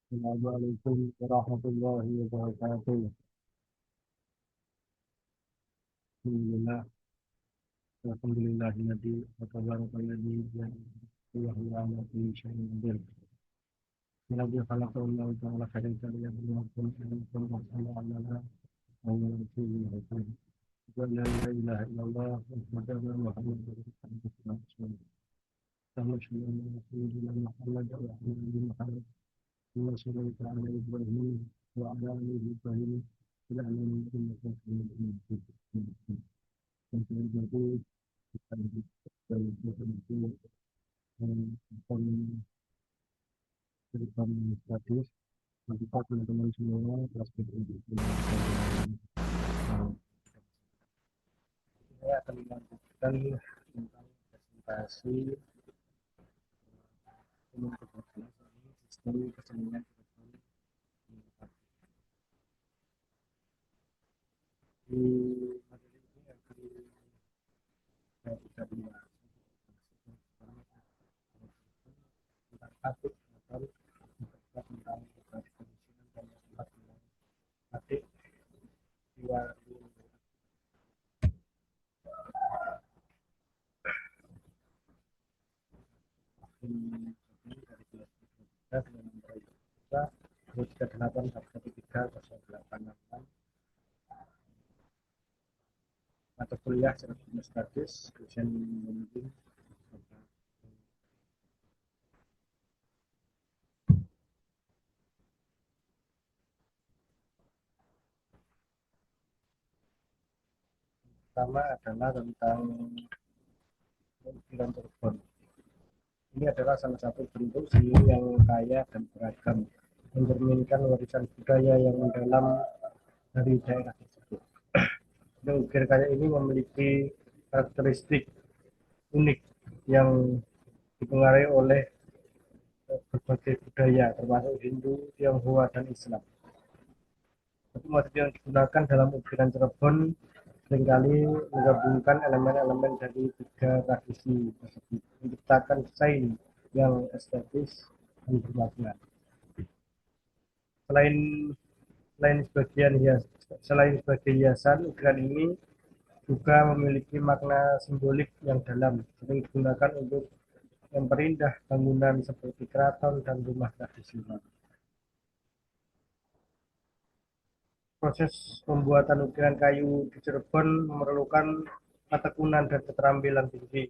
السلام عليكم ورحمة الله وبركاته. الحمد لله والحمد لله الذي وتبارك الذي بيده على كل شيء قدير. الذي خلق الله تعالى شريك له يبلغكم أنكم أحسن عملا وهو رسول الرسول. لا إله إلا الله وأشهد أن محمدا عبده ورسوله. اللهم صل على سيدنا محمد وعلى آل محمد كما صليت على إبراهيم وعلى آل إبراهيم في العالمين إنك حميد مجيد. Contributed administratif untuk teman-teman semua kelas saya akan melanjutkan tentang presentasi sistem kesenian di materi ini akan kita bahas tentang atik atau tentang operasi kemiskinan dan atik dua dari kelas kita dengan nomor kita 238 mata kuliah secara administratif dosen memimpin pertama adalah tentang ukiran terbon. Ini adalah salah satu bentuk seni yang kaya dan beragam, mencerminkan warisan budaya yang mendalam dari daerah tersebut. Dan ukir kaya ini memiliki karakteristik unik yang dipengaruhi oleh berbagai budaya, termasuk Hindu, Tionghoa, dan Islam. Motif yang digunakan dalam ukiran Cirebon seringkali menggabungkan elemen-elemen dari tiga tradisi tersebut, menciptakan desain yang estetis dan bermakna. Selain selain sebagian hias, selain sebagai hiasan, ukiran ini juga memiliki makna simbolik yang dalam, sering digunakan untuk memperindah bangunan seperti keraton dan rumah tradisional. Proses pembuatan ukiran kayu di Cirebon memerlukan ketekunan dan keterampilan tinggi,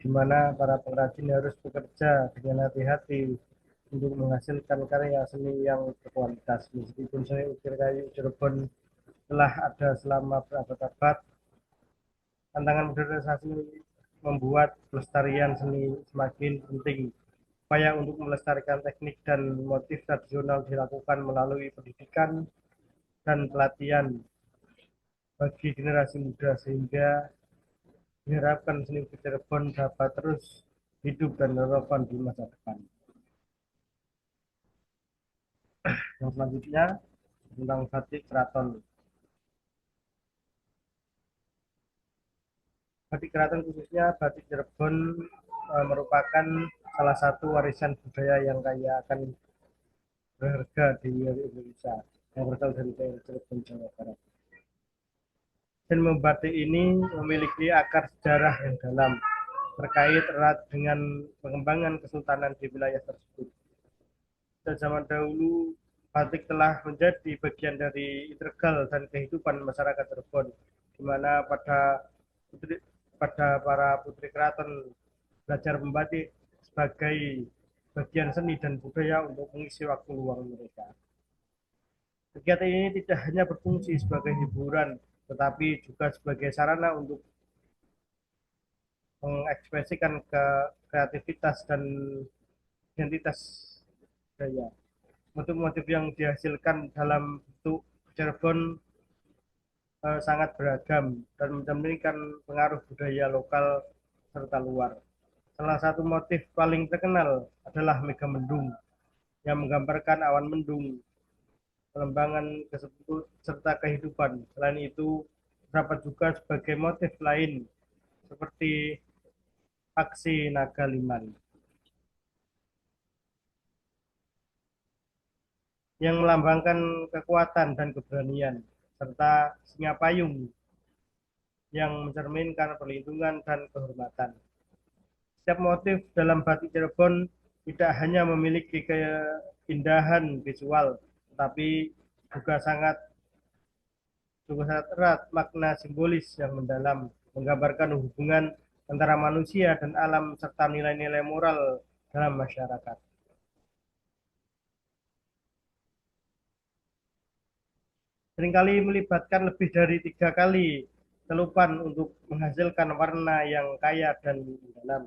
di mana para pengrajin harus bekerja dengan hati-hati untuk menghasilkan karya seni yang berkualitas. Meskipun seni ukir kayu Cirebon telah ada selama berabad-abad, tantangan modernisasi membuat pelestarian seni semakin penting. Upaya untuk melestarikan teknik dan motif tradisional dilakukan melalui pendidikan dan pelatihan bagi generasi muda sehingga diharapkan seni Cirebon dapat terus hidup dan relevan di masa depan. Yang selanjutnya tentang batik keraton. Batik keraton khususnya batik Cirebon merupakan salah satu warisan budaya yang kaya akan berharga di Indonesia yang berasal dari daerah Cirebon, Jawa Barat. Dan membatik ini memiliki akar sejarah yang dalam terkait erat dengan pengembangan kesultanan di wilayah tersebut. Pada zaman dahulu, batik telah menjadi bagian dari integral dan kehidupan masyarakat Cirebon, di mana pada para putri keraton belajar membatik sebagai bagian seni dan budaya untuk mengisi waktu luang mereka. Kegiatan ini tidak hanya berfungsi sebagai hiburan, tetapi juga sebagai sarana untuk mengekspresikan kreativitas dan identitas budaya. Motif-motif yang dihasilkan dalam bentuk Cirebon sangat beragam dan mencerminkan pengaruh budaya lokal serta luar. Salah satu motif paling terkenal adalah Mega Mendung yang menggambarkan awan mendung, pengembangan serta kehidupan. Selain itu, terdapat juga sebagai motif lain seperti aksi naga liman. yang melambangkan kekuatan dan keberanian, serta singa payung yang mencerminkan perlindungan dan kehormatan. Setiap motif dalam batik Cirebon tidak hanya memiliki keindahan visual, tetapi juga sangat erat makna simbolis yang mendalam, menggambarkan hubungan antara manusia dan alam serta nilai-nilai moral dalam masyarakat. Seringkali melibatkan lebih dari 3 kali celupan untuk menghasilkan warna yang kaya dan mendalam.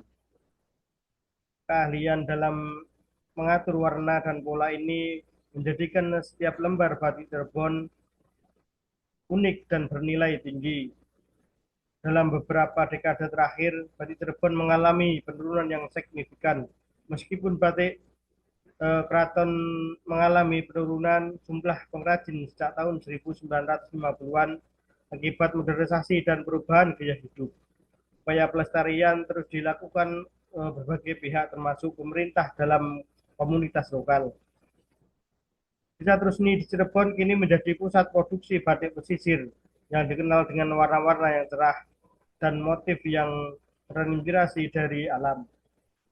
Keahlian dalam mengatur warna dan pola ini menjadikan setiap lembar batik Cirebon unik dan bernilai tinggi. Dalam beberapa dekade terakhir, batik Cirebon mengalami penurunan yang signifikan. Meskipun batik keraton mengalami penurunan jumlah pengrajin sejak tahun 1950-an akibat modernisasi dan perubahan gaya hidup. Upaya pelestarian terus dilakukan berbagai pihak termasuk pemerintah dalam komunitas lokal. Desa Trusmi di Cirebon kini menjadi pusat produksi batik pesisir yang dikenal dengan warna-warna yang cerah dan motif yang terinspirasi dari alam.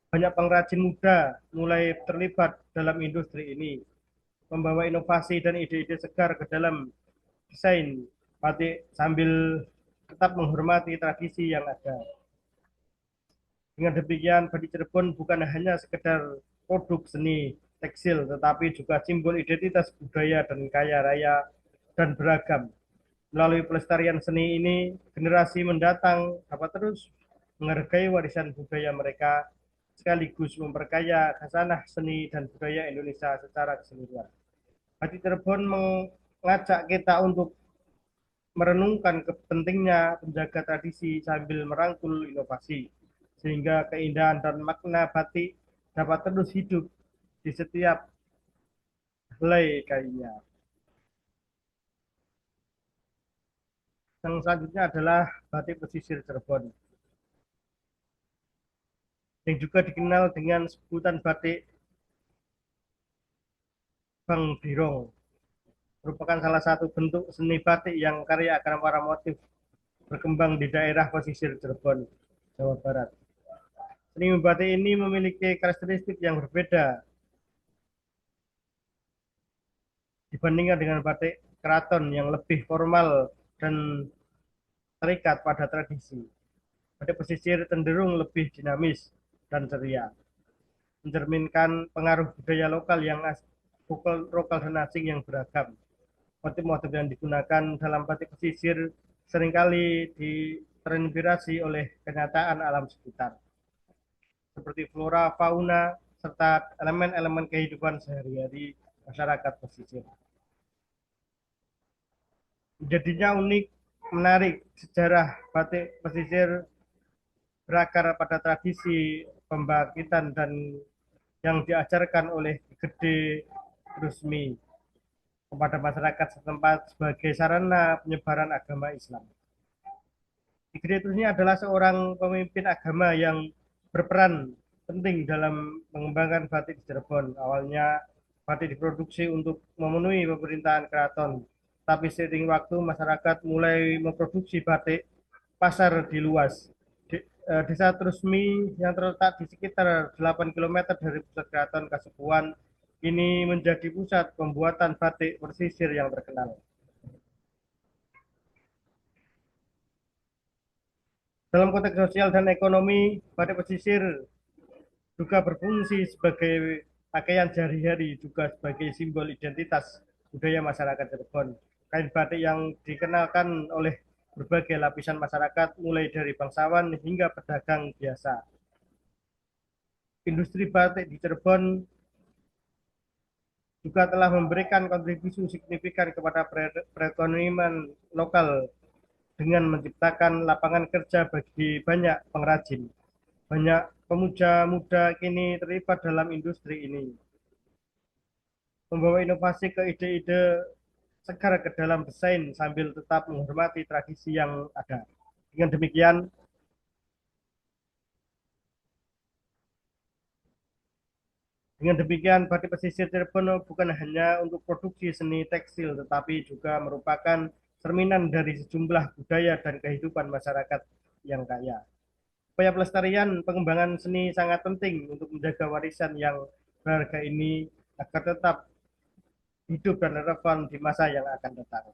Banyak pengrajin muda mulai terlibat dalam industri ini, membawa inovasi dan ide-ide segar ke dalam desain batik sambil tetap menghormati tradisi yang ada. Dengan demikian, batik Cirebon bukan hanya sekedar produk seni tekstil, tetapi juga simbol identitas budaya dan kaya raya dan beragam. Melalui pelestarian seni ini, generasi mendatang dapat terus menghargai warisan budaya mereka, sekaligus memperkaya khasanah seni dan budaya Indonesia secara keseluruhan. Batik Cirebon mengajak kita untuk merenungkan pentingnya menjaga tradisi sambil merangkul inovasi, sehingga keindahan dan makna batik dapat terus hidup di setiap helai kainnya. Yang selanjutnya adalah batik pesisir Cirebon, yang juga dikenal dengan sebutan batik Bang Birong, merupakan salah satu bentuk seni batik yang karya akan para motif berkembang di daerah pesisir Cirebon, Jawa Barat. Seni batik ini memiliki karakteristik yang berbeda dibandingkan dengan batik keraton yang lebih formal dan terikat pada tradisi. Batik pesisir cenderung lebih dinamis dan ceria, mencerminkan pengaruh budaya lokal lokal dan asing yang beragam. Motif-motif yang digunakan dalam batik pesisir seringkali terinspirasi oleh kenyataan alam sekitar, seperti flora, fauna, serta elemen-elemen kehidupan sehari-hari masyarakat pesisir. Jadinya unik, menarik, sejarah batik pesisir berakar pada tradisi pembangkitan dan yang diajarkan oleh Gede Rusmi kepada masyarakat setempat sebagai sarana penyebaran agama Islam. Gede Rusmi adalah seorang pemimpin agama yang berperan penting dalam mengembangkan batik di Cirebon. Awalnya batik diproduksi untuk memenuhi pemerintahan keraton, tapi seiring waktu masyarakat mulai memproduksi batik pasar di luas. Desa Trusmi yang terletak di sekitar 8 kilometer dari pusat keraton Kasepuhan ini menjadi pusat pembuatan batik pesisir yang terkenal. Dalam konteks sosial dan ekonomi, batik pesisir juga berfungsi sebagai pakaian sehari-hari, juga sebagai simbol identitas budaya masyarakat Cirebon. Kain batik yang dikenalkan oleh berbagai lapisan masyarakat, mulai dari bangsawan hingga pedagang biasa. Industri batik di Cirebon juga telah memberikan kontribusi signifikan kepada perekonomian lokal dengan menciptakan lapangan kerja bagi banyak pengrajin. Banyak pemuda muda kini terlibat dalam industri ini, membawa inovasi ke ide-ide segar ke dalam desain sambil tetap menghormati tradisi yang ada. Dengan demikian, Dengan demikian, batik pesisir Cirebon bukan hanya untuk produksi seni tekstil, tetapi juga merupakan cerminan dari sejumlah budaya dan kehidupan masyarakat yang kaya. Upaya pelestarian pengembangan seni sangat penting untuk menjaga warisan yang berharga ini agar tetap hidup dan relevan di masa yang akan datang.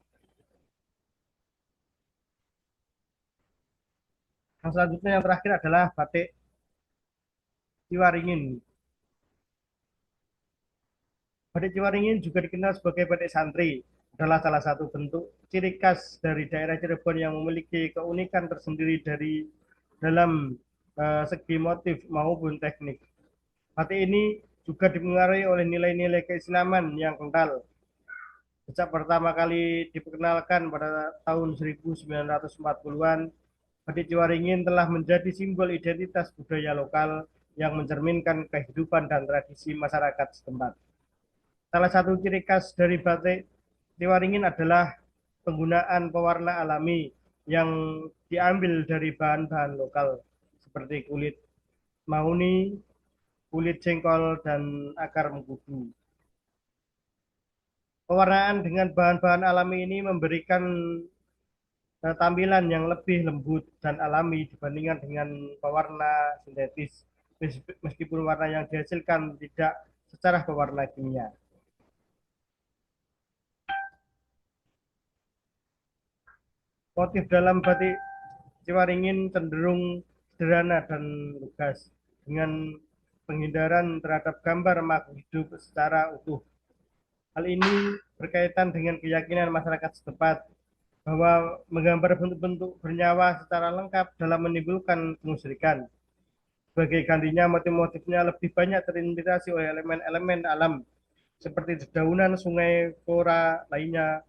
Yang selanjutnya yang terakhir adalah batik Ciwaringin. Batik Ciwaringin juga dikenal sebagai batik santri, adalah salah satu bentuk ciri khas dari daerah Cirebon yang memiliki keunikan tersendiri dari dalam segi motif maupun teknik. Batik ini juga dipengaruhi oleh nilai-nilai keislaman yang kental. Sejak pertama kali diperkenalkan pada tahun 1940-an, batik Ciwaringin telah menjadi simbol identitas budaya lokal yang mencerminkan kehidupan dan tradisi masyarakat setempat. Salah satu ciri khas dari batik Tiwaringin adalah penggunaan pewarna alami yang diambil dari bahan-bahan lokal seperti kulit mahuni, kulit jengkol, dan akar mengkudu. Pewarnaan dengan bahan-bahan alami ini memberikan tampilan yang lebih lembut dan alami dibandingkan dengan pewarna sintetis, meskipun warna yang dihasilkan tidak secara pewarna kimia. Motif dalam batik Ciwaringin cenderung sederhana dan lugas, dengan penghindaran terhadap gambar makhluk hidup secara utuh. Hal ini berkaitan dengan keyakinan masyarakat setempat bahwa menggambar bentuk-bentuk bernyawa secara lengkap dalam menimbulkan kemusyrikan. Sebagai gantinya, motif-motifnya lebih banyak terinspirasi oleh elemen-elemen alam seperti dedaunan, sungai, flora lainnya.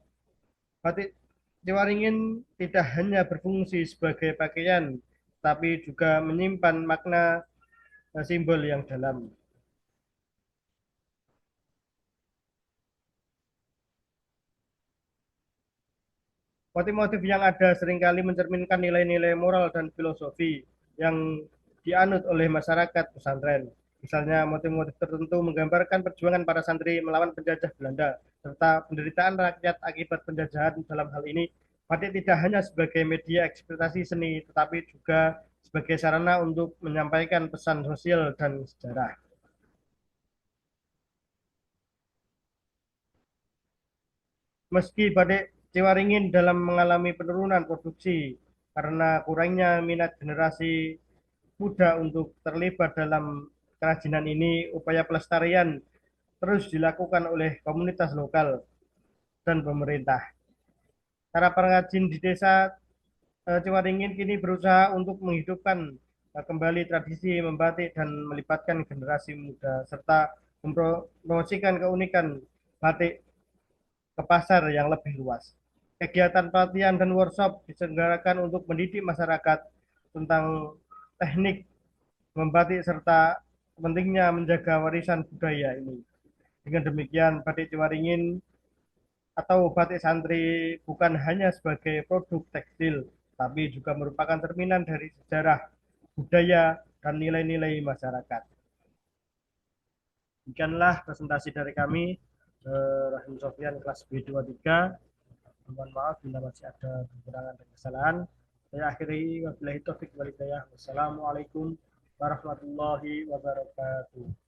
Batik Ciwaringin tidak hanya berfungsi sebagai pakaian, tapi juga menyimpan makna simbol yang dalam. Motif-motif yang ada seringkali mencerminkan nilai-nilai moral dan filosofi yang dianut oleh masyarakat pesantren. Misalnya, motif-motif tertentu menggambarkan perjuangan para santri melawan penjajah Belanda, serta penderitaan rakyat akibat penjajahan. Dalam hal ini, batik tidak hanya sebagai media ekspresi seni, tetapi juga sebagai sarana untuk menyampaikan pesan sosial dan sejarah. Meski batik Ciwaringin dalam mengalami penurunan produksi karena kurangnya minat generasi muda untuk terlibat dalam kerajinan ini, upaya pelestarian terus dilakukan oleh komunitas lokal dan pemerintah. Para pengrajin di desa Ciwaringin kini berusaha untuk menghidupkan kembali tradisi membatik dan melibatkan generasi muda serta mempromosikan keunikan batik ke pasar yang lebih luas. Kegiatan pelatihan dan workshop diselenggarakan untuk mendidik masyarakat tentang teknik membatik serta pentingnya menjaga warisan budaya ini. Dengan demikian, batik Ciwaringin atau batik santri bukan hanya sebagai produk tekstil, tapi juga merupakan cerminan dari sejarah, budaya, dan nilai-nilai masyarakat. Demikianlah presentasi dari kami, Rahim Sofian kelas B23. Mohon maaf bila masih ada kekurangan dan kesalahan. Saya akhiri wabillahi taufik walhidayah. Wassalamualaikum warahmatullahi wabarakatuh.